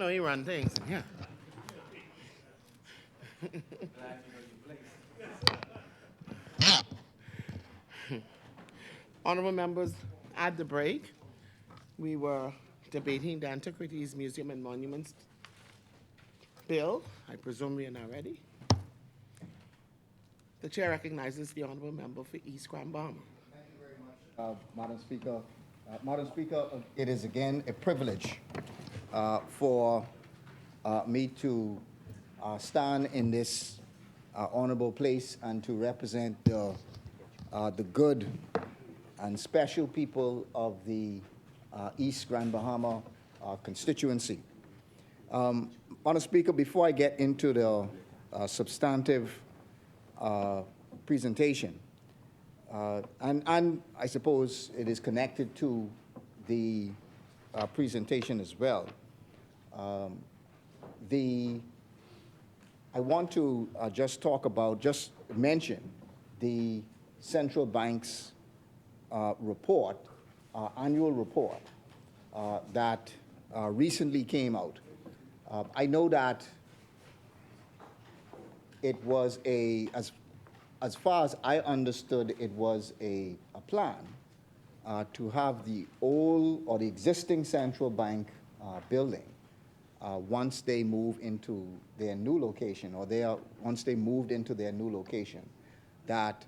he run things. Yeah. Honorable members, at the break, we were debating the Antiquities Museum and Monuments bill. I presume we are now ready. The chair recognizes the honorable member for East Grand Bahama. Thank you very much, Madam Speaker. Madam Speaker, it is again a privilege for me to stand in this honorable place and to represent the good and special people of the East Grand Bahama constituency. Madam Speaker, before I get into the substantive presentation, and I suppose it is connected to the presentation as well. I want to just mention the central bank's report, annual report that recently came out. I know that it was as far as I understood, it was a plan to have the old or the existing central bank building once they move into their new location, or once they moved into their new location, that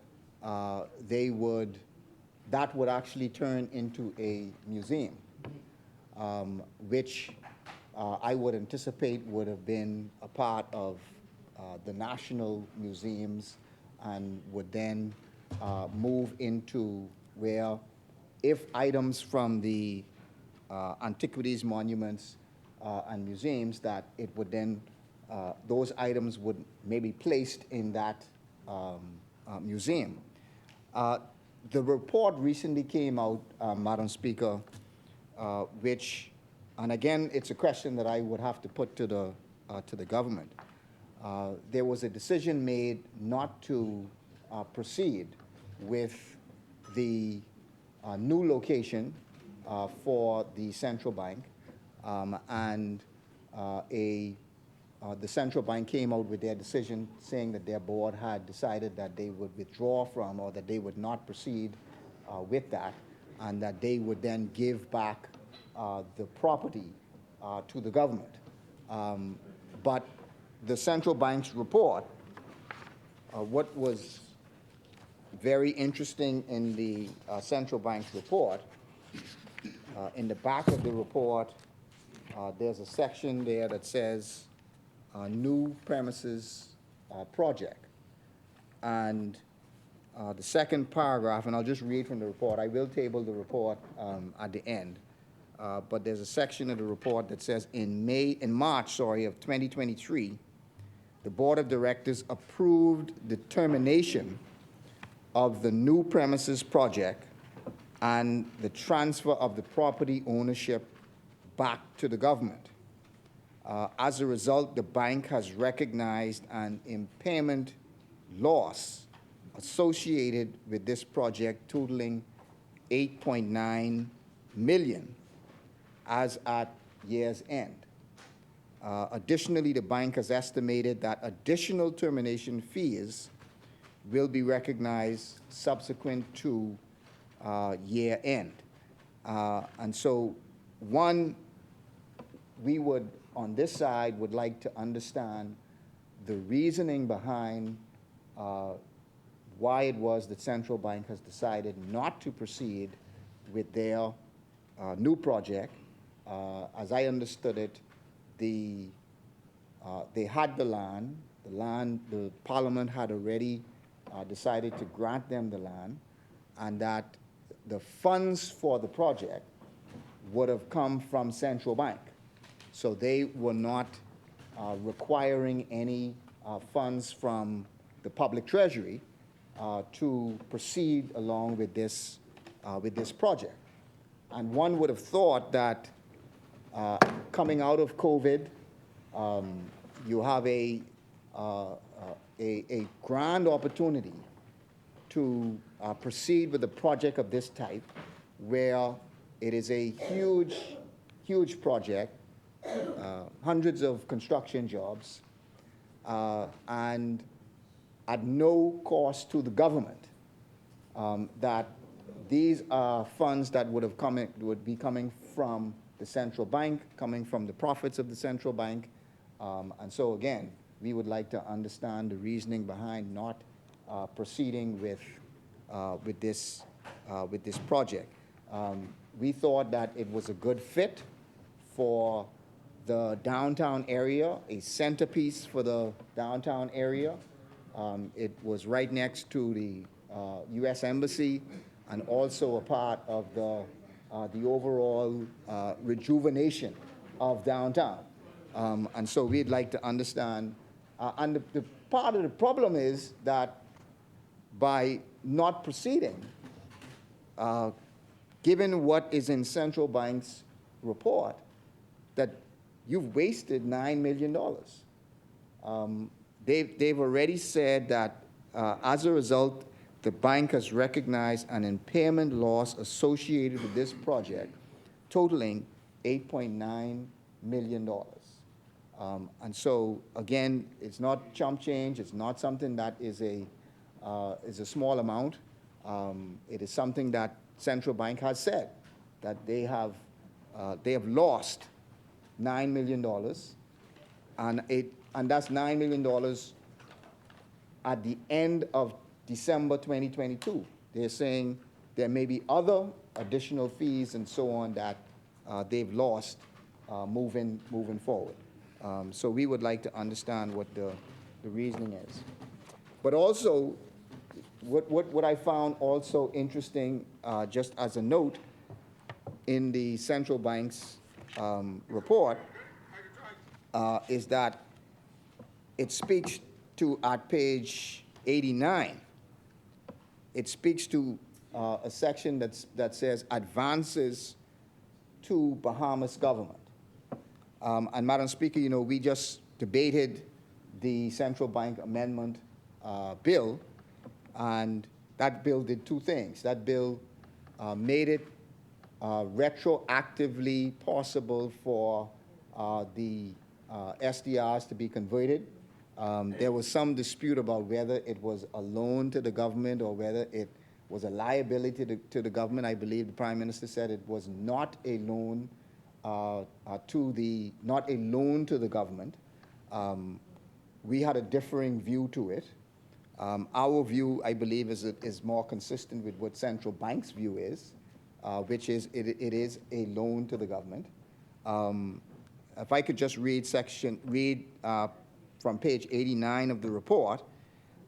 that would actually turn into a museum, which I would anticipate would have been a part of the national museums, and would then move into where, if items from the antiquities, monuments, and museums, that it would then, those items would maybe placed in that museum. The report recently came out, Madam Speaker, which, and again, it's a question that I would have to put to the government. There was a decision made not to proceed with the new location for the central bank, and the central bank came out with their decision saying that their board had decided that they would withdraw from, or that they would not proceed with that, and that they would then give back the property to the government. But the central bank's report, what was very interesting in the central bank's report, in the back of the report, there's a section there that says new premises project. And the second paragraph, and I'll just read from the report. I will table the report at the end. But there's a section of the report that says in March of 2023, the Board of Directors approved the termination of the new premises project and the transfer of the property ownership back to the government. As a result, the bank has recognized an impairment loss associated with this project totaling $8.9 million as at year's end. Additionally, the bank has estimated that additional termination fees will be recognized subsequent to year end. And so, we would, on this side, would like to understand the reasoning behind why it was that central bank has decided not to proceed with their new project. As I understood it, they had the land. The Parliament had already decided to grant them the land, and that the funds for the project would have come from central bank. So they were not requiring any funds from the public treasury to proceed along with this project. And one would have thought that coming out of COVID, you have a grand opportunity to proceed with a project of this type, where it is a huge project hundreds of construction jobs, and at no cost to the government, that these are funds that would be coming from the central bank, coming from the profits of the central bank. And so again, we would like to understand the reasoning behind not proceeding with this project. We thought that it was a good fit for the downtown area, a centerpiece for the downtown area. It was right next to the U.S. Embassy and also a part of the overall rejuvenation of downtown. And so we'd like to understand, and the part of the problem is that by not proceeding, given what is in central bank's report, that you've wasted $9 million. They've already said that as a result, the bank has recognized an impairment loss associated with this project totaling $8.9 million. And so, again, it's not chump change. It's not something that is a small amount. It is something that central bank has said, that they have lost $9 million, and that's $9 million at the end of December 2022. They're saying there may be other additional fees and so on that they've lost moving forward. So we would like to understand what the reasoning is. But also, what I found also interesting, just as a note, in the central bank's report, is that it speaks to, at page 89, it speaks to a section that says advances to Bahamas government. And Madam Speaker, you know, we just debated the central bank amendment bill, and that bill did two things. That bill made it retroactively possible for the SDRs to be converted. There was some dispute about whether it was a loan to the government or whether it was a liability to the government. I believe the Prime Minister said it was not a loan to the government. We had a differing view to it. Our view, I believe, is more consistent with what central bank's view is, which is it is a loan to the government. If I could just read from page 89 of the report,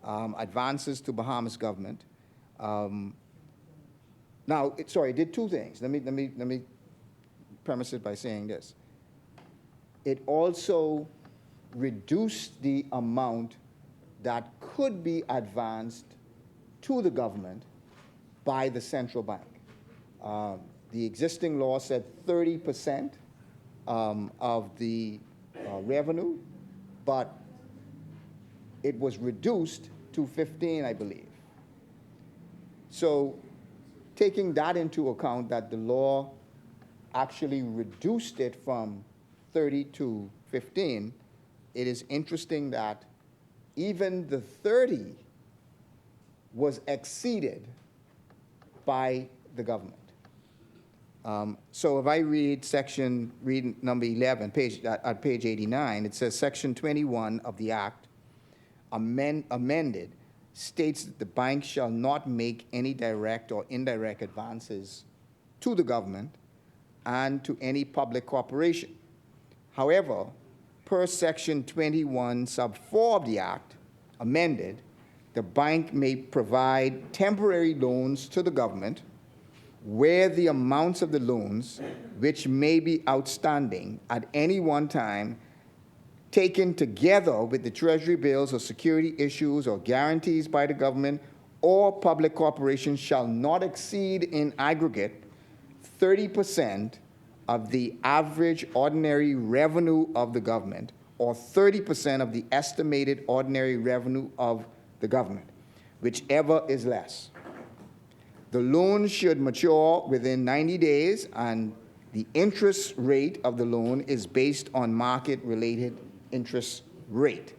advances to Bahamas government. Now, it did two things. Let me premise it by saying this. It also reduced the amount that could be advanced to the government by the central bank. The existing law said 30% of the revenue, but it was reduced to 15, I believe. So taking that into account, that the law actually reduced it from 30 to 15, it is interesting that even the 30 was exceeded by the government. So if I read number 11, at page 89, it says Section 21 of the Act amended states that the bank shall not make any direct or indirect advances to the government and to any public corporation. However, per Section 21, sub 4 of the Act, amended, the bank may provide temporary loans to the government where the amounts of the loans, which may be outstanding at any one time, taken together with the treasury bills or security issues or guarantees by the government or public corporations, shall not exceed in aggregate 30% of the average ordinary revenue of the government, or 30% of the estimated ordinary revenue of the government, whichever is less. The loan should mature within 90 days, and The interest rate of the loan is based on market-related interest rate.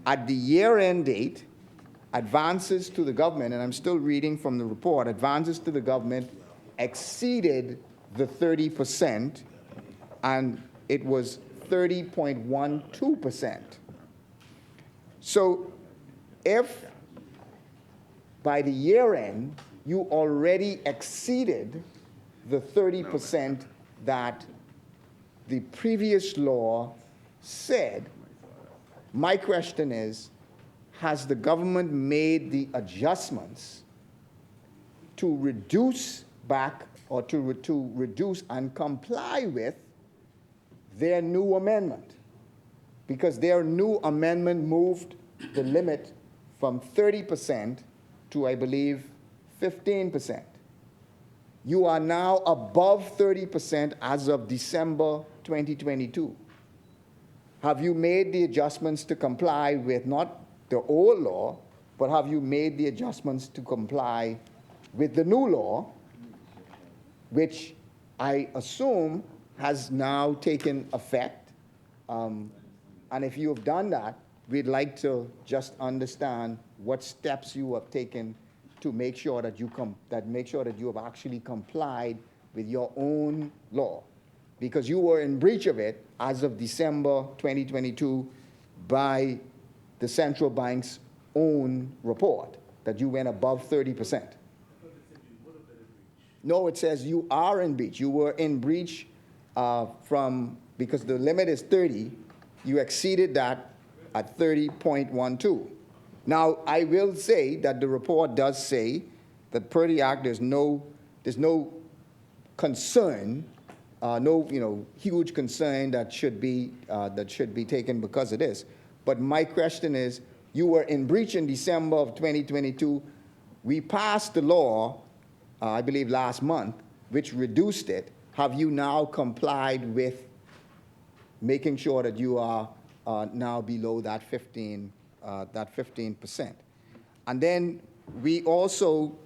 At the year-end date, advances to the government, and I'm still reading from the report, advances to the government exceeded the 30%, and it was 30.12%. So if by the year end you already exceeded the 30% that the previous law said, my question is, has the government made the adjustments to reduce back or to reduce and comply with their new amendment? Because their new amendment moved the limit from 30% to, I believe, 15%. You are now above 30% as of December 2022. Have you made the adjustments to comply with not the old law, but have you made the adjustments to comply with the new law, which I assume has now taken effect? And if you have done that, we'd like to just understand what steps you have taken to make sure that you have actually complied with your own law, because you were in breach of it as of December 2022 by the central bank's own report that you went above 30%. No, it says you are in breach. You were in breach because the limit is 30. You exceeded that at 30.12. Now, I will say that the report does say that per the Act, there's no concern, huge concern that should be taken because of this. But my question is, you were in breach in December of 2022. We passed the law, I believe last month, which reduced it. Have you now complied with making sure that you are now below that 15%? And then we also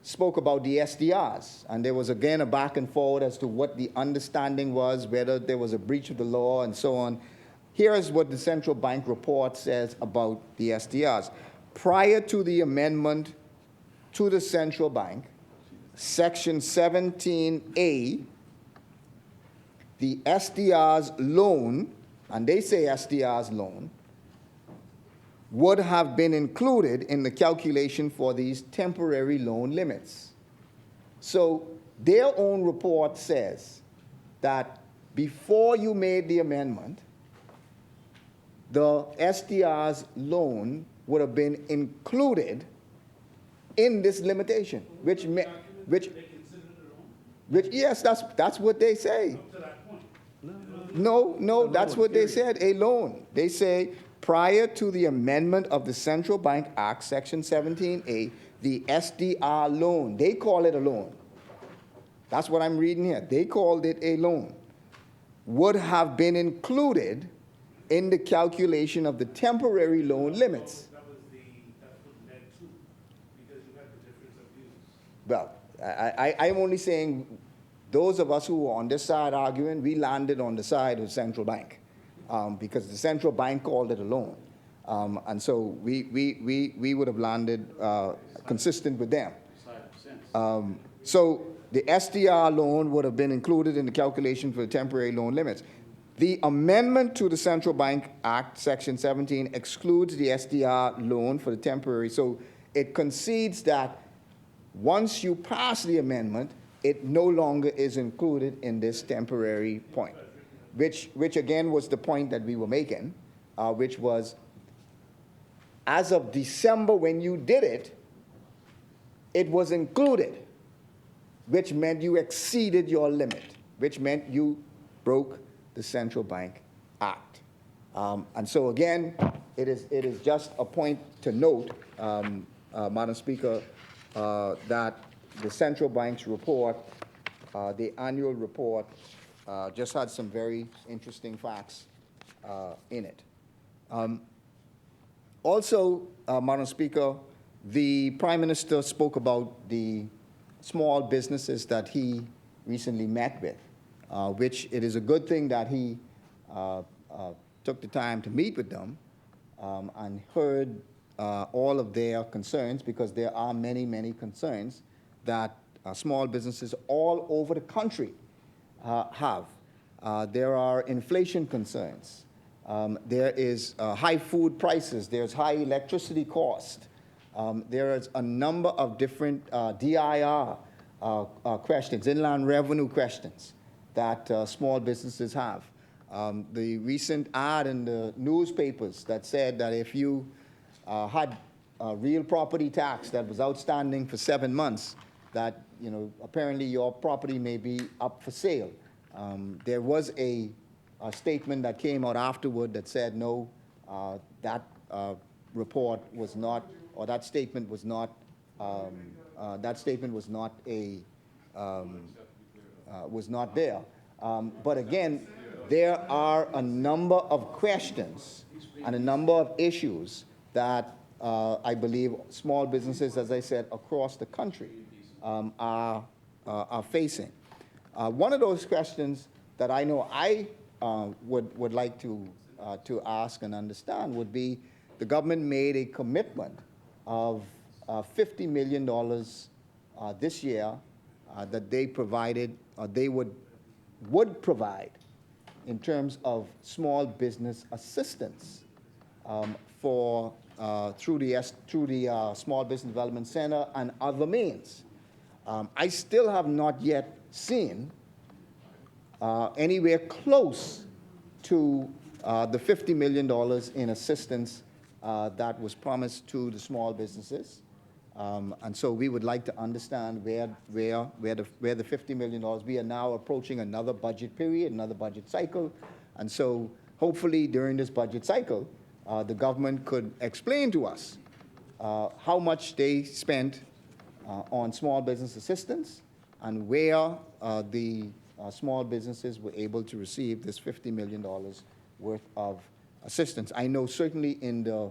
spoke about the SDRs, and there was again a back and forth as to what the understanding was, whether there was a breach of the law and so on. Here is what the central bank report says about the SDRs. Prior to the amendment to the central bank, Section 17A, the SDR's loan, and they say SDR's loan, would have been included in the calculation for these temporary loan limits. So their own report says that before you made the amendment, the SDR's loan would have been included in this limitation, yes, that's what they say. No, that's what they said, a loan. They say prior to the amendment of the Central Bank Act, Section 17A, the SDR loan, they call it a loan. That's what I'm reading here. They called it a loan. Would have been included in the calculation of the temporary loan limits. That's what led to, because you had the difference of views. Well, I'm only saying those of us who were on this side arguing, we landed on the side of the central bank because the central bank called it a loan. And so we would have landed consistent with them. So the SDR loan would have been included in the calculation for the temporary loan limits. The amendment to the Central Bank Act, Section 17, excludes the SDR loan for the temporary. So it concedes that once you pass the amendment, it no longer is included in this temporary point, which again was the point that we were making, which was as of December when you did it, it was included, which meant you exceeded your limit, which meant you broke the Central Bank Act. And so again, it is just a point to note, Madam Speaker, that the Central Bank's report, the annual report, just had some very interesting facts in it. Also, Madam Speaker, the Prime Minister spoke about the small businesses that he recently met with, which it is a good thing that he took the time to meet with them and heard all of their concerns, because there are many, many concerns that small businesses all over the country have. There are inflation concerns. There is high food prices. There's high electricity cost. There is a number of different DIR questions, inland revenue questions, that small businesses have. The recent ad in the newspapers that said that if you had real property tax that was outstanding for 7 months, that apparently your property may be up for sale. There was a statement that came out afterward that said no, that report was not, or that statement was not was not there. But again, there are a number of questions and a number of issues that I believe small businesses, as I said, across the country are facing. One of those questions that I know I would like to ask and understand would be, the government made a commitment of $50 million this year that they provided, or they would provide in terms of small business assistance for through the Small Business Development Center and other means. I still have not yet seen anywhere close to the $50 million in assistance that was promised to the small businesses. And so we would like to understand where the $50 million, we are now approaching another budget period, another budget cycle. And so hopefully during this budget cycle, the government could explain to us how much they spent on small business assistance, and where the small businesses were able to receive this $50 million worth of assistance. I know certainly in the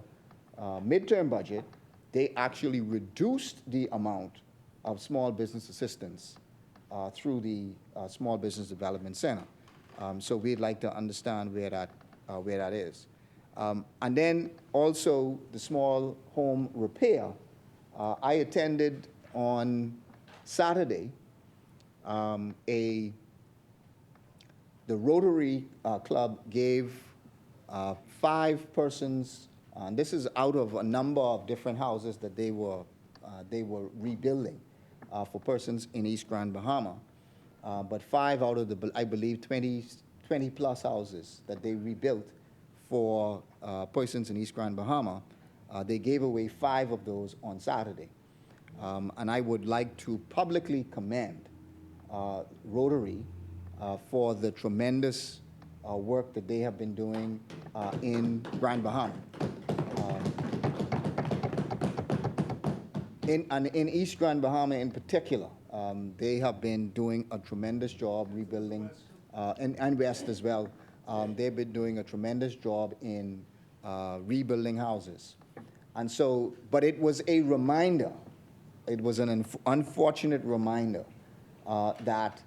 midterm budget, they actually reduced the amount of small business assistance through the Small Business Development Center. So we'd like to understand where that is. And then also the small home repair. I attended on Saturday the Rotary Club gave 5 persons, and this is out of a number of different houses that they were rebuilding for persons in East Grand Bahama. But 5 out of the, I believe, 20 plus houses that they rebuilt for persons in East Grand Bahama, they gave away 5 of those on Saturday. And I would like to publicly commend Rotary for the tremendous work that they have been doing in Grand Bahama. In East Grand Bahama in particular, they have been doing a tremendous job rebuilding, and West as well. They've been doing a tremendous job in rebuilding houses. And so, but it was a reminder, it was an unfortunate reminder that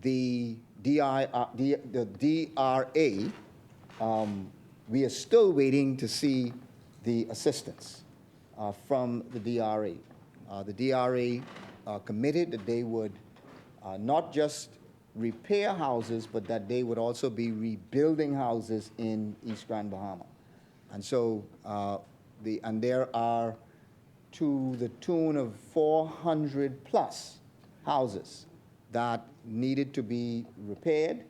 the DRA, we are still waiting to see the assistance from the DRA. The DRA committed that they would not just repair houses, but that they would also be rebuilding houses in East Grand Bahama. And so, and there are to the tune of 400 plus houses that needed to be repaired,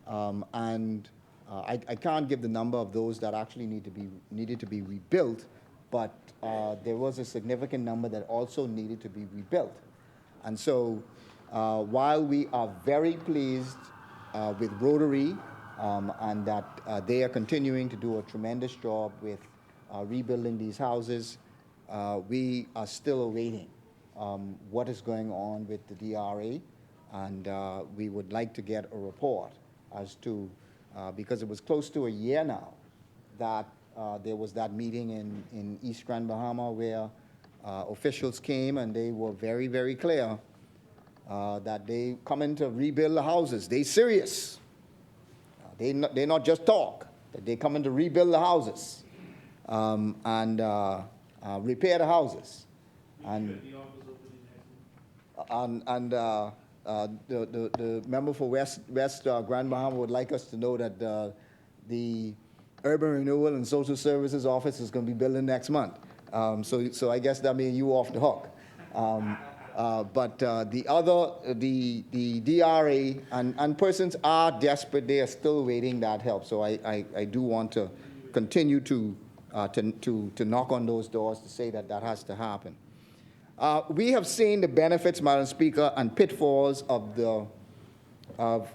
and I can't give the number of those that actually needed to be rebuilt, but there was a significant number that also needed to be rebuilt. And so while we are very pleased with Rotary and that they are continuing to do a tremendous job with rebuilding these houses, we are still awaiting what is going on with the DRA, and we would like to get a report as to, because it was close to a year now that there was that meeting in East Grand Bahama where officials came and they were very, very clear that they coming to rebuild the houses. They serious. They not just talk. That they coming to rebuild the houses and repair the houses. And the member for West Grand Bahama would like us to know that the Urban Renewal and Social Services Office is going to be building next month. So I guess that means you off the hook. But the DRA and persons are desperate. They are still waiting that help. So I do want to continue to knock on those doors to say that that has to happen. We have seen the benefits, Madam Speaker, and pitfalls of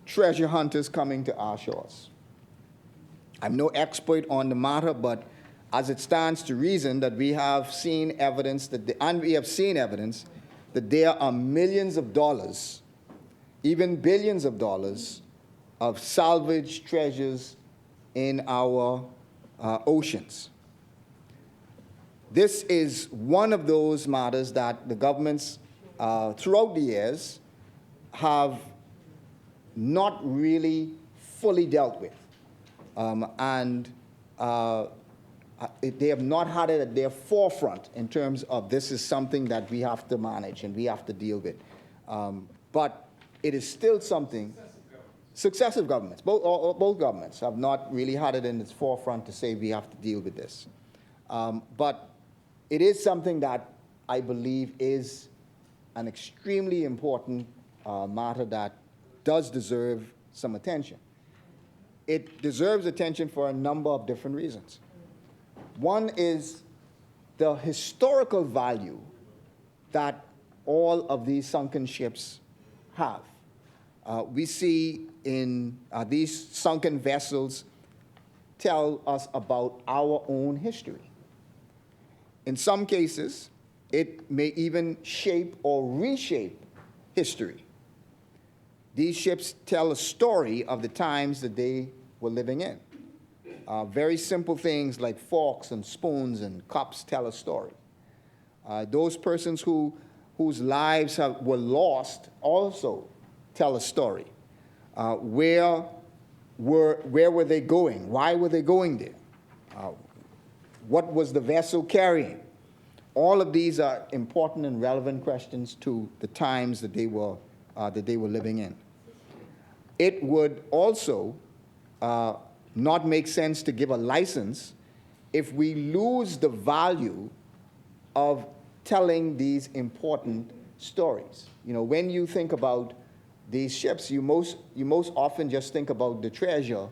treasure hunters coming to our shores. I'm no expert on the matter, but as it stands to reason that we have seen evidence that there are millions of dollars, even billions of dollars, of salvaged treasures in our oceans. This is one of those matters that the governments throughout the years have not really fully dealt with. They have not had it at their forefront in terms of this is something that we have to manage and we have to deal with. But it is still something. Successive governments, both governments have not really had it in its forefront to say we have to deal with this. But it is something that I believe is an extremely important matter that does deserve some attention. It deserves attention for a number of different reasons. One is the historical value that all of these sunken ships have. We see in these sunken vessels tell us about our own history. In some cases, it may even shape or reshape history. These ships tell a story of the times that they were living in. Very simple things like forks and spoons and cups tell a story. Those persons whose lives were lost also tell a story. Where were they going? Why were they going there? What was the vessel carrying? All of these are important and relevant questions to the times that they were living in. It would also not make sense to give a license if we lose the value of telling these important stories. You know, when you think about these ships, you most often just think about the treasure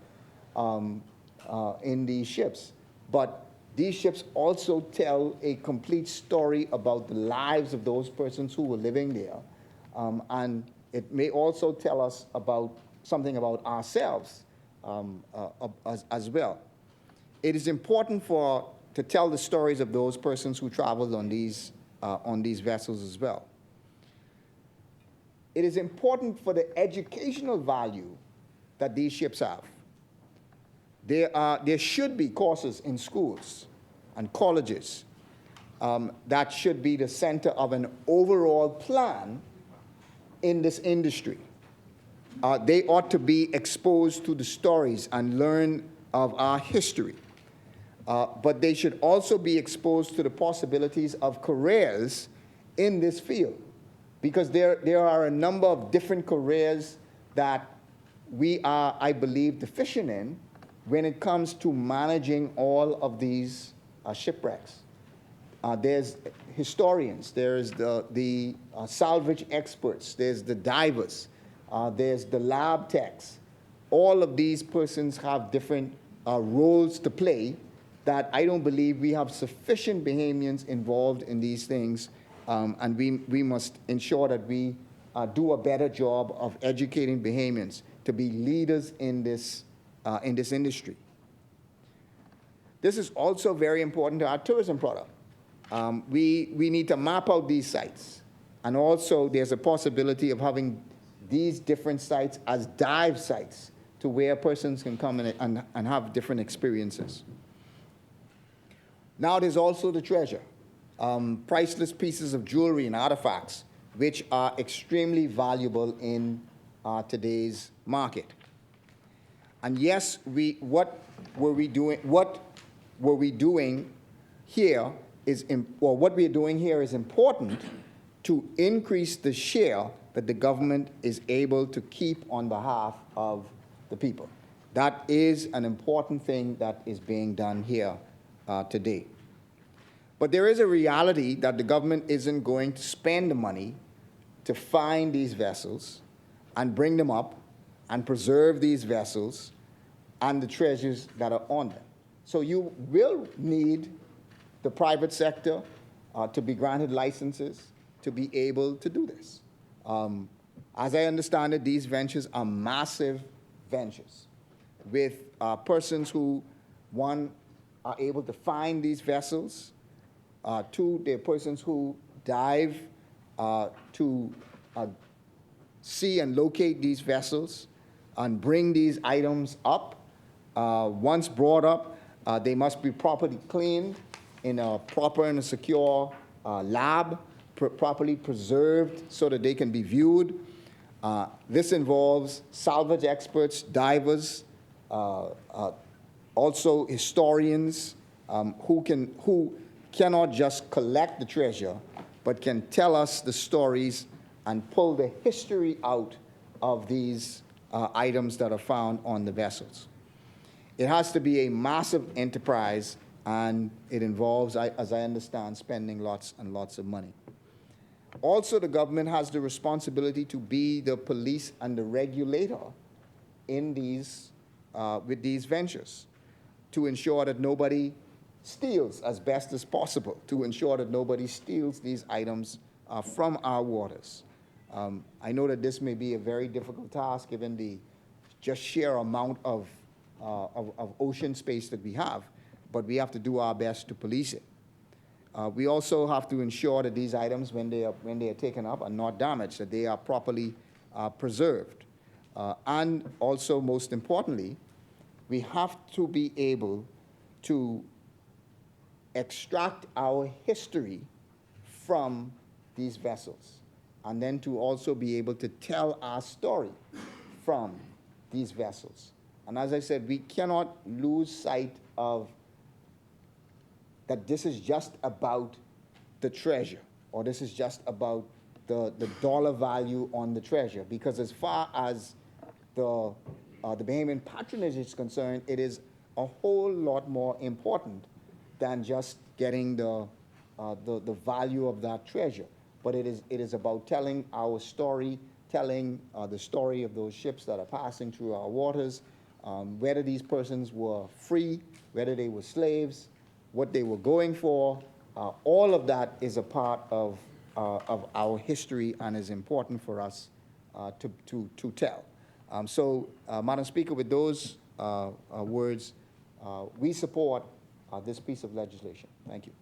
in these ships. But these ships also tell a complete story about the lives of those persons who were living there. And it may also tell us about something about ourselves as well. It is important to tell the stories of those persons who traveled on these vessels as well. It is important for the educational value that these ships have. There should be courses in schools and colleges that should be the center of an overall plan in this industry. They ought to be exposed to the stories and learn of our history. But they should also be exposed to the possibilities of careers in this field, because there are a number of different careers that we are, I believe, deficient in when it comes to managing all of these shipwrecks. There's historians, there's the salvage experts, there's the divers, there's the lab techs. All of these persons have different roles to play that I don't believe we have sufficient Bahamians involved in these things, and we must ensure that we do a better job of educating Bahamians to be leaders in this industry. This is also very important to our tourism product. We need to map out these sites, and also there's a possibility of having these different sites as dive sites to where persons can come and have different experiences. Now there's also the treasure. Priceless pieces of jewelry and artifacts which are extremely valuable in today's market. And yes, what were we doing here what we are doing here is important to increase the share that the government is able to keep on behalf of the people. That is an important thing that is being done here today. But there is a reality that the government isn't going to spend the money to find these vessels and bring them up and preserve these vessels and the treasures that are on them. So you will need the private sector to be granted licenses to be able to do this. As I understand it, these ventures are massive ventures with persons who, one, are able to find these vessels, two, they're persons who dive to see and locate these vessels and bring these items up. Once brought up, they must be properly cleaned in a proper and a secure lab, properly preserved so that they can be viewed. This involves salvage experts, divers, also historians who cannot just collect the treasure, but can tell us the stories and pull the history out of these items that are found on the vessels. It has to be a massive enterprise, and it involves, as I understand, spending lots and lots of money. Also, the government has the responsibility to be the police and the regulator in these, with these ventures, to ensure that nobody steals as best as possible, to ensure that nobody steals these items from our waters. I know that this may be a very difficult task given the just sheer amount of ocean space that we have, but we have to do our best to police it. We also have to ensure that these items, when they are taken up, are not damaged, that they are properly preserved. And also, most importantly, we have to be able to extract our history from these vessels, and then to also be able to tell our story from these vessels. And as I said, we cannot lose sight of that this is just about the treasure, or this is just about the dollar value on the treasure, because as far as the Bahamian patronage is concerned, it is a whole lot more important than just getting the value of that treasure. But it is about telling our story, telling the story of those ships that are passing through our waters, whether these persons were free, whether they were slaves, what they were going for. All of that is a part of our history and is important for us to tell. So, Madam Speaker, with those words, we support this piece of legislation. Thank you.